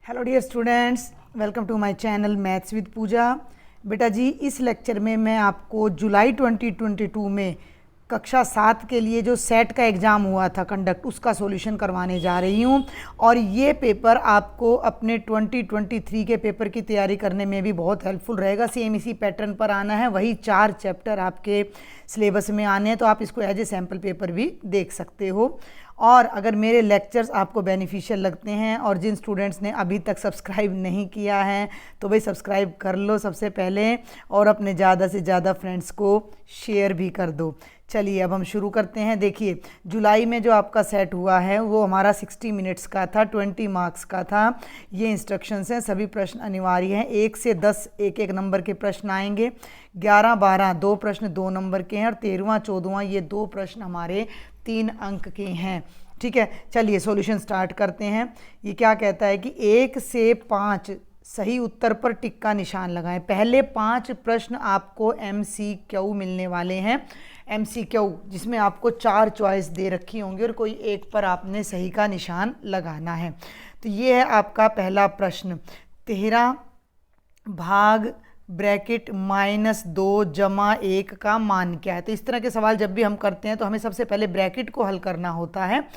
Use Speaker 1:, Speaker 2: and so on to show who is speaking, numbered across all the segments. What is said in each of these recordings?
Speaker 1: Hello dear students, welcome to my channel maths with Puja. बेटा जी, इस लेक्चर में मैं आपको जुलाई 2022 में कक्षा 7 के लिए जो सेट का एग्ज़ाम हुआ था कंडक्ट, उसका सॉल्यूशन करवाने जा रही हूँ। और ये पेपर आपको अपने 2023 के पेपर की तैयारी करने में भी बहुत हेल्पफुल रहेगा। सेम इसी पैटर्न पर आना है, वही 4 चैप्टर आपके सिलेबस में आने हैं, तो आप इसको एज ए सैम्पल पेपर भी देख सकते हो। और अगर मेरे लेक्चर्स आपको बेनिफिशियल लगते हैं और जिन स्टूडेंट्स ने अभी तक सब्सक्राइब नहीं किया है तो भाई सब्सक्राइब कर लो सबसे पहले, और अपने ज़्यादा से ज़्यादा फ्रेंड्स को शेयर भी कर दो। चलिए अब हम शुरू करते हैं। देखिए, जुलाई में जो आपका सेट हुआ है वो हमारा 60 मिनट्स का था, 20 मार्क्स का था। ये इंस्ट्रक्शंस हैं, सभी प्रश्न अनिवार्य हैं। 1 से 10 एक एक नंबर के प्रश्न आएंगे। 11, 12 2 प्रश्न 2 नंबर के हैं, और 13वां 14वां ये 2 प्रश्न हमारे 3 अंक के हैं। ठीक है, चलिए सॉल्यूशन स्टार्ट करते हैं। ये क्या कहता है कि 1 से 5 सही उत्तर पर टिक का निशान लगाएं। पहले 5 प्रश्न आपको MCQ मिलने वाले हैं। MCQ जिसमें आपको 4 चॉइस दे रखी होंगी और कोई एक पर आपने सही का निशान लगाना है। तो ये है आपका पहला प्रश्न। 13 भाग ब्रैकेट -2 जमा 1 का मान क्या है। तो इस तरह के सवाल जब भी हम करते हैं तो हमें सबसे पहले ब्रैकेट को हल करना होता है।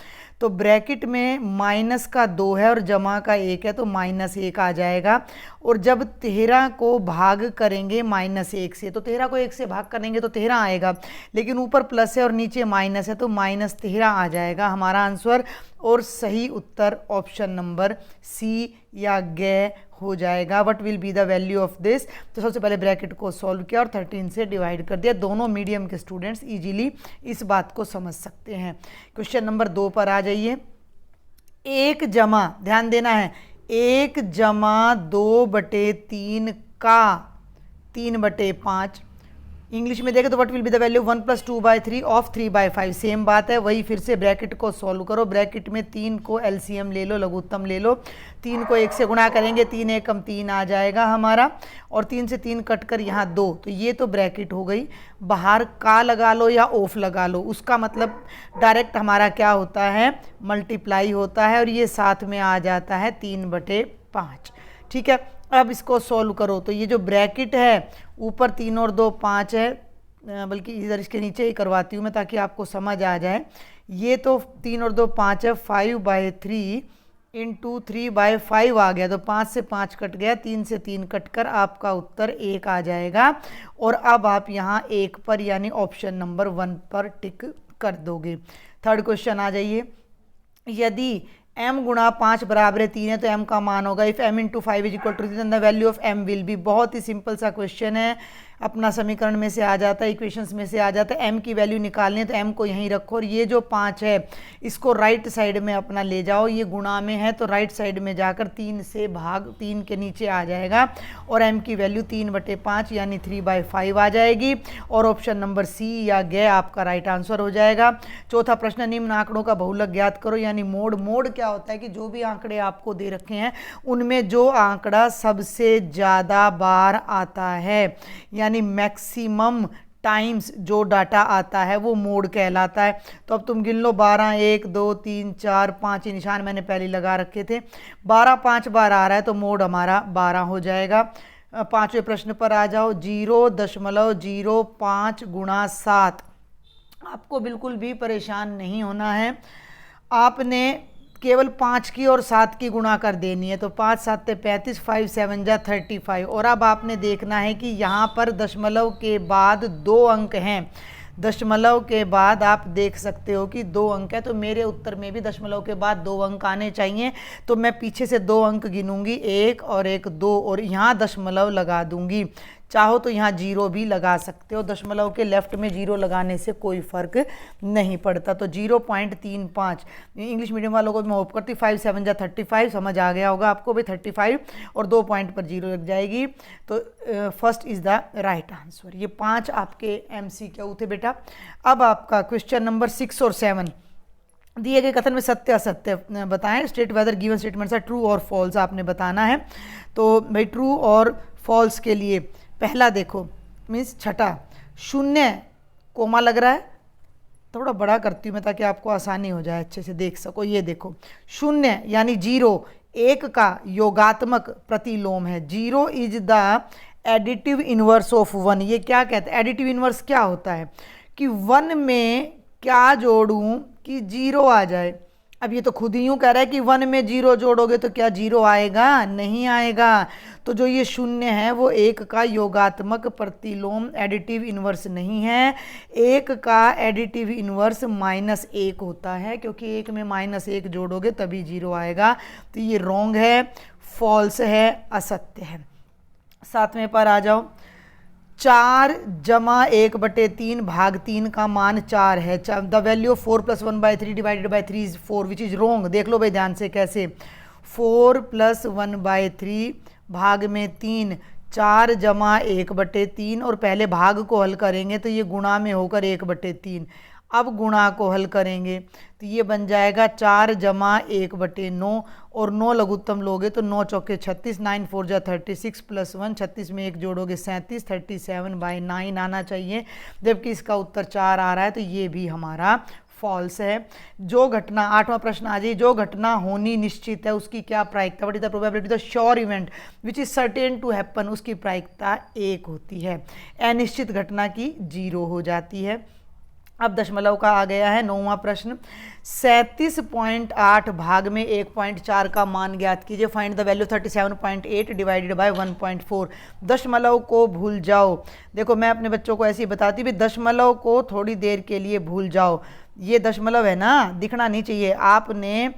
Speaker 1: तो ब्रैकेट में -2 है और जमा का 1 है, तो -1 आ जाएगा। और जब 13 को भाग करेंगे -1 से, तो 13 को 1 से भाग करेंगे तो 13 आएगा, लेकिन ऊपर प्लस है और नीचे माइनस है तो -13 आ जाएगा हमारा आंसर। और सही उत्तर ऑप्शन नंबर सी या गे हो जाएगा। What will be the value of this. तो सबसे पहले ब्रैकेट को सॉल्व किया और 13 से डिवाइड कर दिया। दोनों मीडियम के स्टूडेंट्स इजीली इस बात को समझ सकते हैं। क्वेश्चन नंबर 2 पर आ जाइए। 1 जमा, ध्यान देना है, 1 जमा 2/3 का 3/5। इंग्लिश में देखें तो what will be the value 1 + 2/3 of 3/5। Same बात है, वही फिर से ब्रैकेट को सॉल्व करो। ब्रैकेट में 3 को LCM ले लो, लघुत्तम ले लो। 3 को 1 से गुणा करेंगे, 3 एकम 3 आ जाएगा हमारा, और 3 से 3 कट कर यहाँ 2, तो ये तो ब्रैकेट हो गई। बाहर का लगा लो या ऑफ लगा लो, उसका मतलब डायरेक्ट हमारा क्या होता है, मल्टीप्लाई होता है, और ये साथ में आ जाता है 3/5। ठीक है, अब इसको सॉल्व करो। तो ये जो ब्रैकेट है, ऊपर 3 और 2 5 है, बल्कि इधर इसके नीचे ही करवाती हूँ मैं ताकि आपको समझ आ जाए। ये तो 3 और 2 5 है, 5/3 × 3/5 आ गया, तो 5 से 5 कट गया, 3 से 3 कट कर आपका उत्तर 1 आ जाएगा। और अब आप यहाँ 1 पर यानी ऑप्शन नंबर 1 पर टिक कर दोगे। थर्ड क्वेश्चन आ जाइए। यदि m गुणा 5 बराबर है 3 है तो m का मान होगा if m × 5 = 3 then the value of m will be. बहुत ही सिंपल सा क्वेश्चन है, अपना समीकरण में से आ जाता है, इक्वेशंस में से आ जाता है। m की वैल्यू निकालनी है तो m को यहीं रखो, और ये जो 5 है इसको राइट साइड में अपना ले जाओ। ये गुणा में है तो राइट साइड में जाकर 3 से भाग 3 के नीचे आ जाएगा, और m की वैल्यू 3/5 यानी 3/5 आ जाएगी। और ऑप्शन नंबर सी या गे आपका राइट आंसर हो जाएगा। चौथा प्रश्न, निम्न आंकड़ों का बहुलक ज्ञात करो, यानी मोड। मोड क्या होता है कि जो भी आंकड़े आपको दे रखे हैं उनमें जो आंकड़ा सबसे ज़्यादा बार आता है, यानी मैक्सिमम टाइम्स जो डाटा आता है वो मोड कहलाता है। तो अब तुम गिन लो, 12 1 2 3 4 5, ये निशान मैंने पहले लगा रखे थे। 12 5 बार आ रहा है तो मोड हमारा 12 हो जाएगा। पांचवें प्रश्न पर आ जाओ। 0.05 × 7। आपको बिल्कुल भी परेशान नहीं होना है, आपने केवल 5 की और 7 की गुणा कर देनी है। तो 5 7 35, 5 7 जा 35। और अब आपने देखना है कि यहाँ पर दशमलव के बाद 2 अंक हैं। दशमलव के बाद आप देख सकते हो कि 2 अंक है, तो मेरे उत्तर में भी दशमलव के बाद 2 अंक आने चाहिए। तो मैं पीछे से 2 अंक गिनूंगी, 1 और 1 2, और यहाँ दशमलव लगा दूंगी। चाहो तो यहाँ 0 भी लगा सकते हो, दशमलव के लेफ्ट में 0 लगाने से कोई फर्क नहीं पड़ता। तो 0.35। इंग्लिश मीडियम वालों को मैं होप करती 5 7 जा 35, समझ आ गया होगा आपको भी। 35 और 2 पॉइंट पर 0 लग जाएगी, तो first is the right answer. ये 5 आपके MCQ थे बेटा। अब आपका क्वेश्चन नंबर 6 और 7। दिए गए कथन में सत्य असत्य बताएं। State whether given statements are true और फॉल्स आपने बताना है। तो भाई ट्रू और फॉल्स के लिए पहला देखो, मीन्स छठा, 0 कोमा लग रहा है, थोड़ा बड़ा करती हूँ मैं ताकि आपको आसानी हो जाए, अच्छे से देख सको। ये देखो 0 यानी 0, एक का योगात्मक प्रतिलोम है। 0 is the additive inverse of 1। ये क्या कहते हैं, एडिटिव इनवर्स क्या होता है कि 1 में क्या जोड़ूं कि 0 आ जाए। अब ये तो खुद ही यूं कह रहा है कि 1 में 0 जोड़ोगे तो क्या 0 आएगा, नहीं आएगा। तो जो ये 0 है वो 1 का योगात्मक प्रतिलोम एडिटिव इनवर्स नहीं है। 1 का एडिटिव इनवर्स -1 होता है, क्योंकि 1 में -1 जोड़ोगे तभी 0 आएगा। तो ये रॉन्ग है, फॉल्स है, असत्य है। 7वें पर आ जाओ। 4 जमा 1/3 भाग 3 का मान 4 है। The value of 4 + 1/3 divided by 3 is 4 which is wrong. देख लो भाई ध्यान से कैसे। 4 + 1/3 भाग में 3, 4 जमा 1/3 और पहले भाग को हल करेंगे तो ये गुणा में होकर 1/3। अब गुणा को हल करेंगे तो ये बन जाएगा 4 जमा 1/9 और 9 लघुत्तम लोगे तो 9 चौके 36, 9 4 जा 36 + 1, 36 में 1 जोड़ोगे 37, 37/9 आना चाहिए, जबकि इसका उत्तर 4 आ रहा है। तो ये भी हमारा फॉल्स है। जो घटना 8वां प्रश्न आ जाइए, जो घटना होनी निश्चित है उसकी क्या प्रायिकता, what is the probability the sure event which is certain to happen, उसकी प्रायिकता 1 होती है। अनिश्चित घटना की 0 हो जाती है। अब दशमलव का आ गया है 9वां प्रश्न। 37.8 भाग में 1.4 का मान ज्ञात कीजिए। Find the value 37.8 divided by 1.4। दशमलव को भूल जाओ। देखो मैं अपने बच्चों को ऐसे ही बताती भी, दशमलव को थोड़ी देर के लिए भूल जाओ। ये दशमलव है ना, दिखना नहीं चाहिए। आपने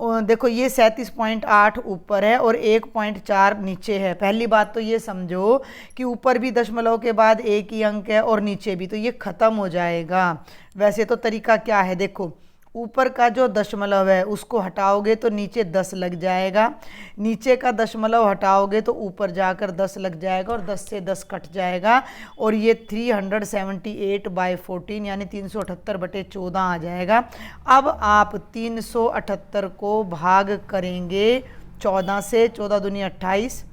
Speaker 1: देखो ये 37.8 ऊपर है और 1.4 नीचे है। पहली बात तो ये समझो कि ऊपर भी दशमलव के बाद एक ही अंक है और नीचे भी, तो ये ख़त्म हो जाएगा। वैसे तो तरीका क्या है, देखो ऊपर का जो दशमलव है उसको हटाओगे तो नीचे 10 लग जाएगा, नीचे का दशमलव हटाओगे तो ऊपर जाकर 10 लग जाएगा और 10 से 10 कट जाएगा और ये 378/14 यानी 378/14 आ जाएगा। अब आप 378 को भाग करेंगे 14 से, 14 दूनी 28,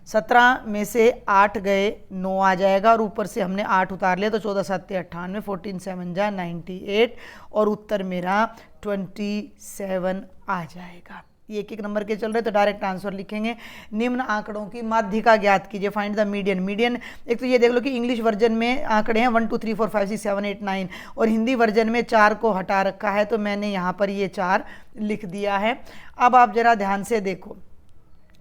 Speaker 1: 17 में से 8 गए 9 आ जाएगा और ऊपर से हमने 8 उतार लिया तो 14 7 98, 14 7 जा 98 और उत्तर मेरा 27 आ जाएगा। ये एक एक नंबर के चल रहे तो डायरेक्ट आंसर लिखेंगे। निम्न आंकड़ों की माध्यिका ज्ञात कीजिए। Find the median. मीडियन एक तो ये देख लो कि इंग्लिश वर्जन में आंकड़े हैं 1 2 3 4 5 6 7 8 9 और हिंदी वर्जन में 4 को हटा रखा है तो मैंने यहाँ पर ये 4 लिख दिया है। अब आप जरा ध्यान से देखो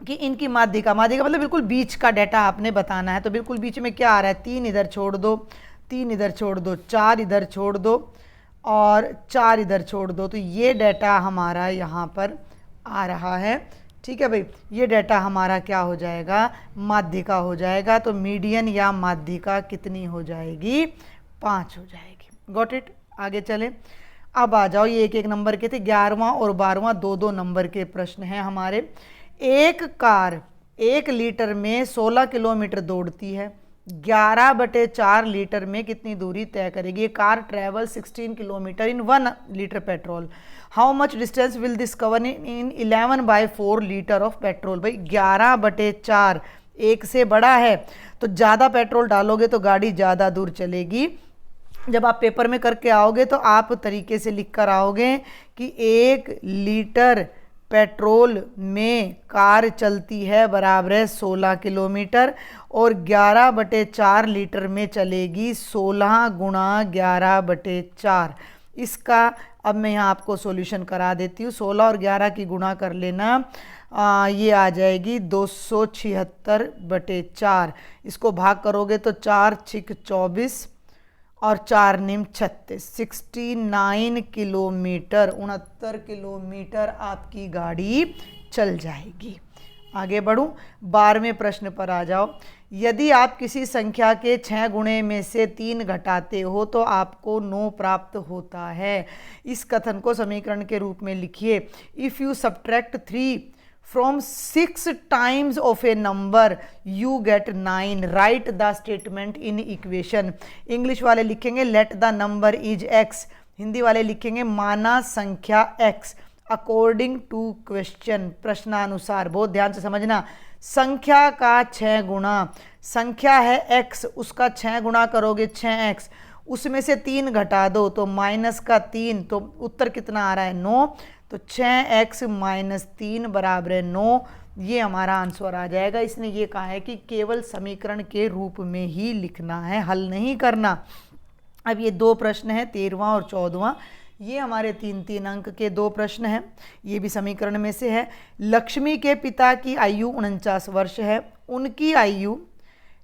Speaker 1: कि इनकी माध्यिका, माध्यिका मतलब बिल्कुल बीच का डाटा आपने बताना है। तो बिल्कुल बीच में क्या आ रहा है, 3 इधर छोड़ दो, 3 इधर छोड़ दो, 4 इधर छोड़ दो और 4 इधर छोड़ दो। तो ये डाटा हमारा यहाँ पर आ रहा है। ठीक है भाई, ये डाटा हमारा क्या हो जाएगा, माध्यिका हो जाएगा। तो मीडियन या माध्यिका कितनी हो जाएगी, 5 हो जाएगी। Got it. आगे चले। अब आ जाओ, ये एक एक नंबर के थे। 11वां और 12वां 2-2 नंबर के प्रश्न हैं हमारे। एक कार 1 लीटर में 16 किलोमीटर दौड़ती है, 11/4 लीटर में कितनी दूरी तय करेगी। ये car travel 16 kilometre in 1 litre petrol. How much distance will this cover in 11/4 litre of petrol. भाई 11/4 1 से बड़ा है तो ज़्यादा पेट्रोल डालोगे तो गाड़ी ज़्यादा दूर चलेगी। जब आप पेपर में करके आओगे तो आप तरीके से लिख कर आओगे कि 1 लीटर पेट्रोल में कार चलती है बराबर है 16 किलोमीटर और 11/4 लीटर में चलेगी 16 × 11/4। इसका अब मैं यहाँ आपको सॉल्यूशन करा देती हूँ। 16 और 11 की गुणा कर लेना, ये आ जाएगी 276/4। इसको भाग करोगे तो 4 × 6 = 24 और 4 × 9 = 36, 69 किलोमीटर, 69 किलोमीटर आपकी गाड़ी चल जाएगी। आगे बढ़ूं, 12वें प्रश्न पर आ जाओ। यदि आप किसी संख्या के 6 गुणे में से 3 घटाते हो तो आपको 9 प्राप्त होता है। इस कथन को समीकरण के रूप में लिखिए। If you subtract 3 from 6 times of a number you get 9. Write the statement in equation. English वाले लिखेंगे let the number is x, Hindi वाले लिखेंगे माना संख्या x according to question, प्रश्नानुसार। बहुत ध्यान से समझना, संख्या का 6 गुणा, संख्या है x, उसका 6 गुणा करोगे 6x, उसमें से 3 घटा दो तो -3, तो उत्तर कितना आ रहा है 9। तो 6x माइनस 3 बराबर है 9, ये हमारा आंसर आ जाएगा। इसने ये कहा है कि केवल समीकरण के रूप में ही लिखना है, हल नहीं करना। अब ये दो प्रश्न है 13वां और 14वां, ये हमारे 3-3 अंक के दो प्रश्न हैं, ये भी समीकरण में से है। लक्ष्मी के पिता की आयु 49 वर्ष है, उनकी आयु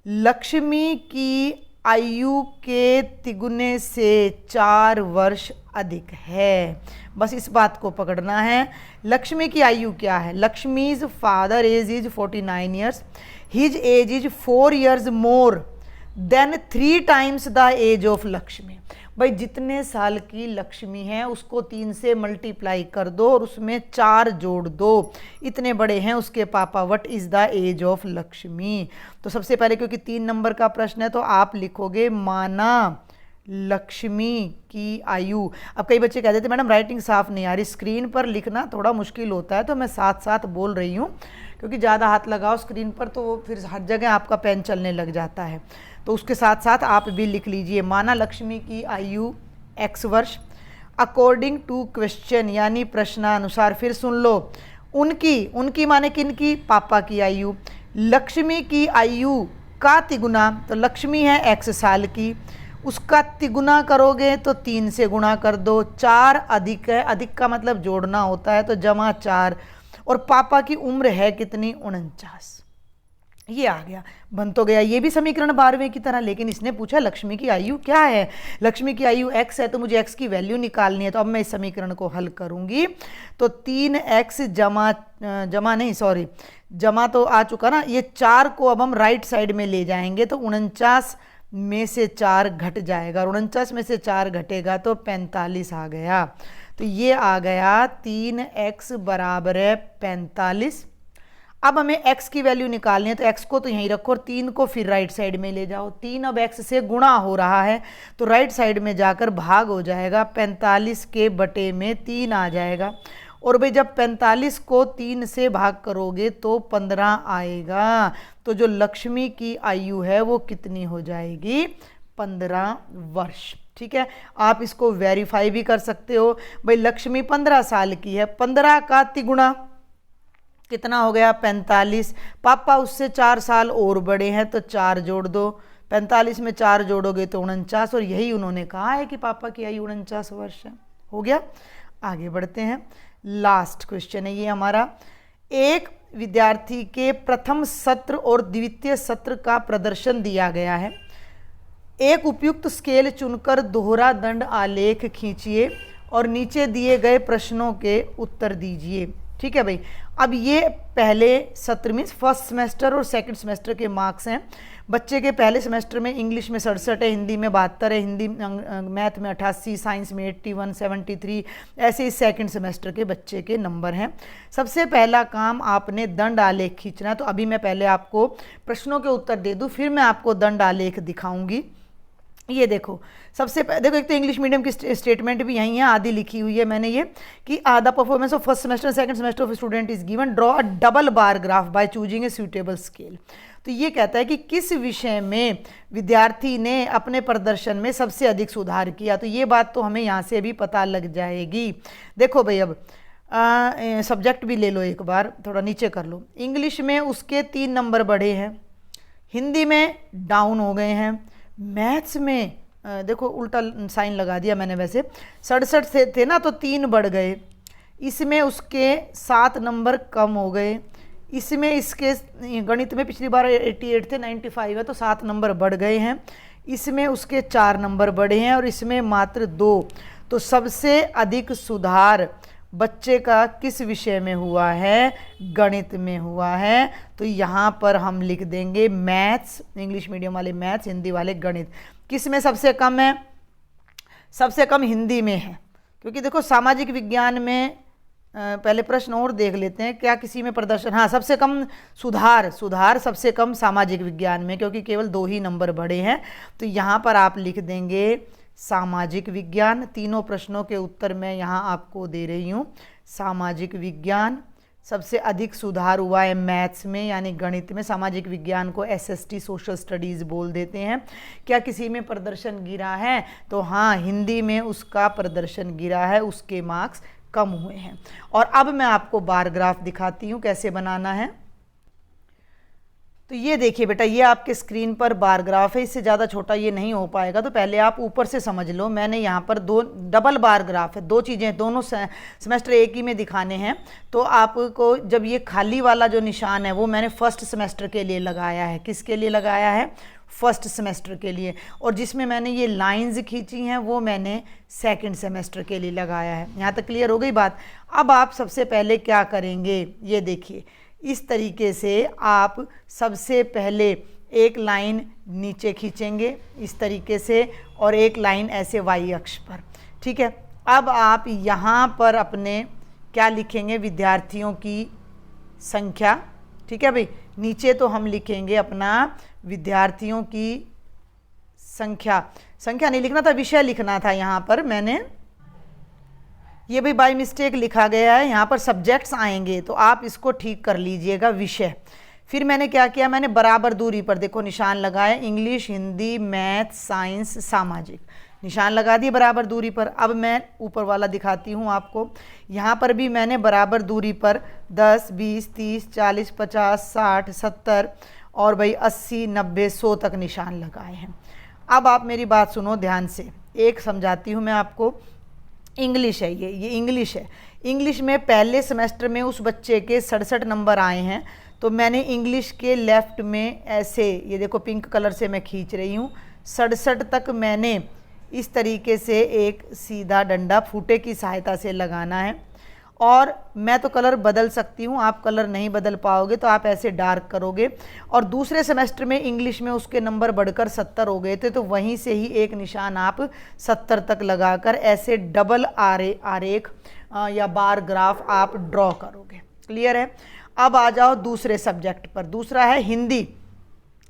Speaker 1: लक्ष्मी की आयु के तिगुने से 4 वर्ष अधिक है। बस इस बात को पकड़ना है। लक्ष्मी की आयु क्या है? Lakshmi's father age is 49 years, his age is 4 years more than 3 times the age of Lakshmi. भाई जितने साल की लक्ष्मी है उसको 3 से मल्टीप्लाई कर दो और उसमें 4 जोड़ दो, इतने बड़े हैं उसके पापा। What is the age of Lakshmi? तो सबसे पहले क्योंकि 3 नंबर का प्रश्न है तो आप लिखोगे माना लक्ष्मी की आयु। अब कई बच्चे कहते थे मैडम राइटिंग साफ नहीं आ रही, स्क्रीन पर लिखना थोड़ा मुश्किल होता है तो मैं साथ साथ बोल रही हूँ, क्योंकि ज़्यादा हाथ लगाओ स्क्रीन पर तो वो फिर हर जगह आपका पेन चलने लग जाता है। तो उसके साथ साथ आप भी लिख लीजिए माना लक्ष्मी की आयु x वर्ष अकॉर्डिंग टू क्वेश्चन, यानी प्रश्नानुसार। फिर सुन लो, उनकी माने किनकी? पापा की आयु। लक्ष्मी की आयु का तिगुना, तो लक्ष्मी है x साल की, उसका तिगुना करोगे तो 3 से गुणा कर दो। 4 अधिक है, अधिक का मतलब जोड़ना होता है, तो जमा 4, और पापा की उम्र है कितनी? 49। ये आ गया, बन तो गया ये भी समीकरण 12वें की तरह। लेकिन इसने पूछा लक्ष्मी की आयु क्या है? लक्ष्मी की आयु x है, तो मुझे x की वैल्यू निकालनी है। तो अब मैं इस समीकरण को हल करूंगी। तो 3x जमा तो आ चुका ना, ये 4 को अब हम राइट साइड में ले जाएंगे तो 49 में से 4 घट जाएगा, और 49 में से 4 घटेगा तो 45 आ गया। तो ये आ गया 3x बराबर है 45। अब हमें x की वैल्यू निकालनी है, तो x को तो यहीं रखो और 3 को फिर राइट साइड में ले जाओ। 3 अब x से गुणा हो रहा है तो राइट साइड में जाकर भाग हो जाएगा, 45 के बटे में 3 आ जाएगा। और भाई जब 45 को 3 से भाग करोगे तो 15 आएगा। तो जो लक्ष्मी की आयु है वो कितनी हो जाएगी? 15 वर्ष। ठीक है, आप इसको वेरीफाई भी कर सकते हो। भाई लक्ष्मी 15 साल की है, 15 का तिगुना कितना हो गया? 45। पापा उससे 4 साल और बड़े हैं तो 4 जोड़ दो, 45 में 4 जोड़ोगे तो 49, और यही उन्होंने कहा है कि पापा की आयु 49 वर्ष है। हो गया, आगे बढ़ते हैं। लास्ट क्वेश्चन है ये हमारा। एक विद्यार्थी के प्रथम सत्र और द्वितीय सत्र का प्रदर्शन दिया गया है। एक उपयुक्त स्केल चुनकर दोहरा दंड आलेख खींचिए और नीचे दिए गए प्रश्नों के उत्तर दीजिए। ठीक है भाई, अब ये पहले सत्र में फर्स्ट सेमेस्टर और सेकंड सेमेस्टर के मार्क्स हैं। बच्चे के पहले सेमेस्टर में इंग्लिश में 67 है, हिंदी में 72 है, हिंदी मैथ में 88, साइंस में 81, 73, ऐसे ही सेकंड सेमेस्टर के बच्चे के नंबर हैं। सबसे पहला काम आपने दंड आलेख खींचना है। तो अभी मैं पहले आपको प्रश्नों के उत्तर दे दूँ, फिर मैं आपको दंड आलेख दिखाऊंगी। ये देखो, सबसे देखो एक तो इंग्लिश मीडियम की स्टेटमेंट भी यही है, आधी लिखी हुई है मैंने ये कि the performance of first semester second semester of student is given, draw a double bar graph by choosing a suitable scale. तो ये कहता है कि किस विषय में विद्यार्थी ने अपने प्रदर्शन में सबसे अधिक सुधार किया। तो ये बात तो हमें यहाँ से भी पता लग जाएगी। देखो भाई, अब सब्जेक्ट भी ले लो एक बार, थोड़ा नीचे कर लो। इंग्लिश में उसके 3 नंबर बढ़े हैं, हिंदी में डाउन हो गए हैं, मैथ्स में देखो उल्टा साइन लगा दिया मैंने, वैसे 67 से थे ना तो 3 बढ़ गए, इसमें उसके 7 नंबर कम हो गए, इसमें इसके गणित में पिछली बार 88 थे 95 है तो 7 नंबर बढ़ गए हैं, इसमें उसके 4 नंबर बढ़े हैं और इसमें मात्र 2। तो सबसे अधिक सुधार बच्चे का किस विषय में हुआ है? गणित में हुआ है। तो यहाँ पर हम लिख देंगे मैथ्स, इंग्लिश मीडियम वाले मैथ्स, हिंदी वाले गणित। किस में सबसे कम है? सबसे कम हिंदी में है, क्योंकि देखो सामाजिक विज्ञान में पहले प्रश्न और देख लेते हैं, क्या किसी में प्रदर्शन? हाँ, सबसे कम सुधार सबसे कम सामाजिक विज्ञान में, क्योंकि केवल 2 ही नंबर बढ़े हैं। तो यहाँ पर आप लिख देंगे सामाजिक विज्ञान। तीनों प्रश्नों के उत्तर मैं यहाँ आपको दे रही हूँ। सामाजिक विज्ञान सबसे अधिक सुधार हुआ है मैथ्स में, यानी गणित में। सामाजिक विज्ञान को SST सोशल स्टडीज़ बोल देते हैं। क्या किसी में प्रदर्शन गिरा है? तो हाँ, हिंदी में उसका प्रदर्शन गिरा है, उसके मार्क्स कम हुए हैं। और अब मैं आपको बार ग्राफ दिखाती हूँ कैसे बनाना है। तो ये देखिए बेटा, ये आपके स्क्रीन पर बार ग्राफ है, इससे ज़्यादा छोटा ये नहीं हो पाएगा, तो पहले आप ऊपर से समझ लो। मैंने यहाँ पर दो डबल बार ग्राफ है, दो चीज़ें, दोनों सेमेस्टर एक ही में दिखाने हैं। तो आपको जब ये खाली वाला जो निशान है वो मैंने फर्स्ट सेमेस्टर के लिए लगाया है। किसके लिए लगाया है? फर्स्ट सेमेस्टर के लिए। और जिसमें मैंने ये लाइंस खींची हैं वो मैंने सेकंड सेमेस्टर के लिए लगाया है। यहाँ तक क्लियर हो गई बात। अब आप सबसे पहले क्या करेंगे, ये देखिए, इस तरीके से आप सबसे पहले एक लाइन नीचे खींचेंगे इस तरीके से, और एक लाइन ऐसे वाई अक्ष पर, ठीक है। अब आप यहाँ पर अपने क्या लिखेंगे? विद्यार्थियों की संख्या, ठीक है भाई। नीचे तो हम लिखेंगे अपना विद्यार्थियों की संख्या नहीं लिखना था, विषय लिखना था। यहाँ पर मैंने ये भी बाय मिस्टेक लिखा गया है, यहाँ पर सब्जेक्ट्स आएंगे तो आप इसको ठीक कर लीजिएगा, विषय। फिर मैंने क्या किया, मैंने बराबर दूरी पर देखो निशान लगाया, इंग्लिश, हिंदी, मैथ, साइंस, सामाजिक, निशान लगा दिए बराबर दूरी पर। अब मैं ऊपर वाला दिखाती हूँ आपको। यहाँ पर भी मैंने बराबर दूरी पर 10, 20, 30, 40, 50, 60, 70 और भाई 80, 90, 100 तक निशान लगाए हैं। अब आप मेरी बात सुनो ध्यान से, एक समझाती हूँ मैं आपको। इंग्लिश है, ये इंग्लिश है। इंग्लिश में पहले सेमेस्टर में उस बच्चे के 67 नंबर आए हैं, तो मैंने इंग्लिश के लेफ़्ट में ऐसे, ये देखो पिंक कलर से मैं खींच रही हूँ, 67 तक मैंने इस तरीके से एक सीधा डंडा फूटे की सहायता से लगाना है। और मैं तो कलर बदल सकती हूँ, आप कलर नहीं बदल पाओगे तो आप ऐसे डार्क करोगे। और दूसरे सेमेस्टर में इंग्लिश में उसके नंबर बढ़कर 70 हो गए थे, तो वहीं से ही एक निशान आप 70 तक लगाकर ऐसे डबल आरेख या बार ग्राफ आप ड्रॉ करोगे। क्लियर है? अब आ जाओ दूसरे सब्जेक्ट पर। दूसरा है हिंदी।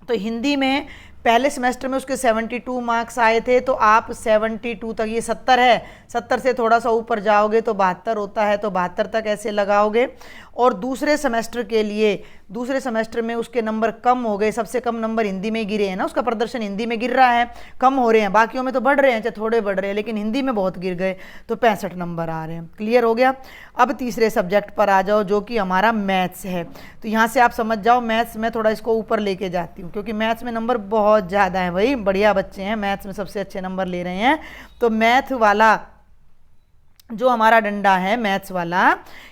Speaker 1: तो हिंदी में पहले सेमेस्टर में उसके 72 मार्क्स आए थे, तो आप 72 तक, ये 70 है, 70 से थोड़ा सा ऊपर जाओगे तो 72 होता है, तो 72 तक ऐसे लगाओगे। और दूसरे सेमेस्टर के लिए, दूसरे सेमेस्टर में उसके नंबर कम हो गए, सबसे कम नंबर हिंदी में गिरे हैं ना, उसका प्रदर्शन हिंदी में गिर रहा है, कम हो रहे हैं, बाकियों में तो बढ़ रहे हैं, चाहे थोड़े बढ़ रहे हैं, लेकिन हिंदी में बहुत गिर गए, तो 65 नंबर आ रहे हैं। क्लियर हो गया? अब तीसरे सब्जेक्ट पर आ जाओ, जो कि हमारा मैथ्स है। तो यहाँ से आप समझ जाओ, मैथ्स में थोड़ा इसको ऊपर लेके जाती हूँ, क्योंकि मैथ्स में नंबर बहुत ज़्यादा है भाई, बढ़िया बच्चे हैं, मैथ्स में सबसे अच्छे नंबर ले रहे हैं। तो मैथ वाला जो हमारा डंडा है, मैथ्स वाला,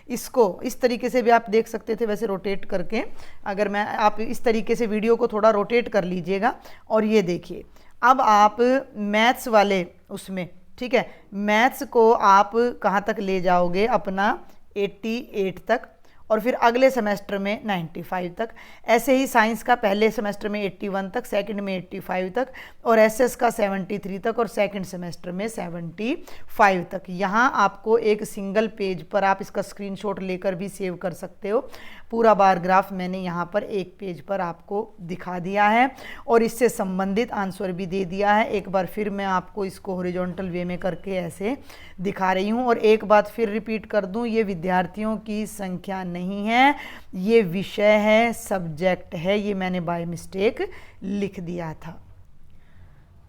Speaker 1: इसको इस तरीके से भी आप देख सकते थे वैसे रोटेट करके। अगर मैं, आप इस तरीके से वीडियो को थोड़ा रोटेट कर लीजिएगा। और ये देखिए, अब आप मैथ्स वाले उसमें, ठीक है, मैथ्स को आप कहाँ तक ले जाओगे? अपना 88 तक, और फिर अगले सेमेस्टर में 95 तक। ऐसे ही साइंस का पहले सेमेस्टर में 81 तक, सेकंड में 85 तक, और एसएस का 73 तक, और सेकंड सेमेस्टर में 75 तक। यहाँ आपको एक सिंगल पेज पर आप इसका स्क्रीनशॉट लेकर भी सेव कर सकते हो। पूरा बार ग्राफ मैंने यहाँ पर एक पेज पर आपको दिखा दिया है, और इससे संबंधित आंसर भी दे दिया है। एक बार फिर मैं आपको इसको हॉरिजॉन्टल वे में करके ऐसे दिखा रही हूँ। और एक बात फिर रिपीट कर दूँ, ये विद्यार्थियों की संख्या नहीं है, ये विषय है, सब्जेक्ट है, ये मैंने बाय मिस्टेक लिख दिया था।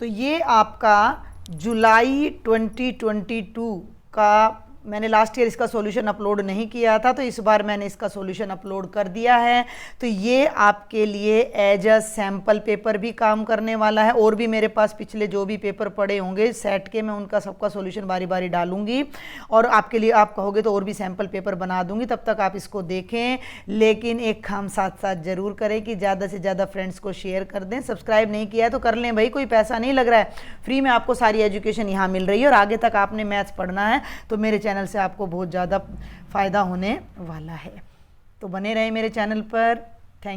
Speaker 1: तो ये आपका जुलाई 2022 का, मैंने लास्ट ईयर इसका सॉल्यूशन अपलोड नहीं किया था, तो इस बार मैंने इसका सॉल्यूशन अपलोड कर दिया है। तो ये आपके लिए एज अ सैम्पल पेपर भी काम करने वाला है। और भी मेरे पास पिछले जो भी पेपर पड़े होंगे सेट के, मैं उनका सबका सॉल्यूशन बारी बारी डालूंगी, और आपके लिए, आप कहोगे तो और भी सैम्पल पेपर बना दूंगी, तब तक आप इसको देखें। लेकिन एक काम साथ साथ ज़रूर करें कि ज़्यादा से ज़्यादा फ्रेंड्स को शेयर कर दें। सब्सक्राइब नहीं किया है तो कर लें भाई, कोई पैसा नहीं लग रहा है, फ्री में आपको सारी एजुकेशन यहाँ मिल रही है। और आगे तक आपने मैथ्स पढ़ना है तो मेरे चैनल से आपको बहुत ज़्यादा फ़ायदा होने वाला है। तो बने रहें मेरे चैनल पर।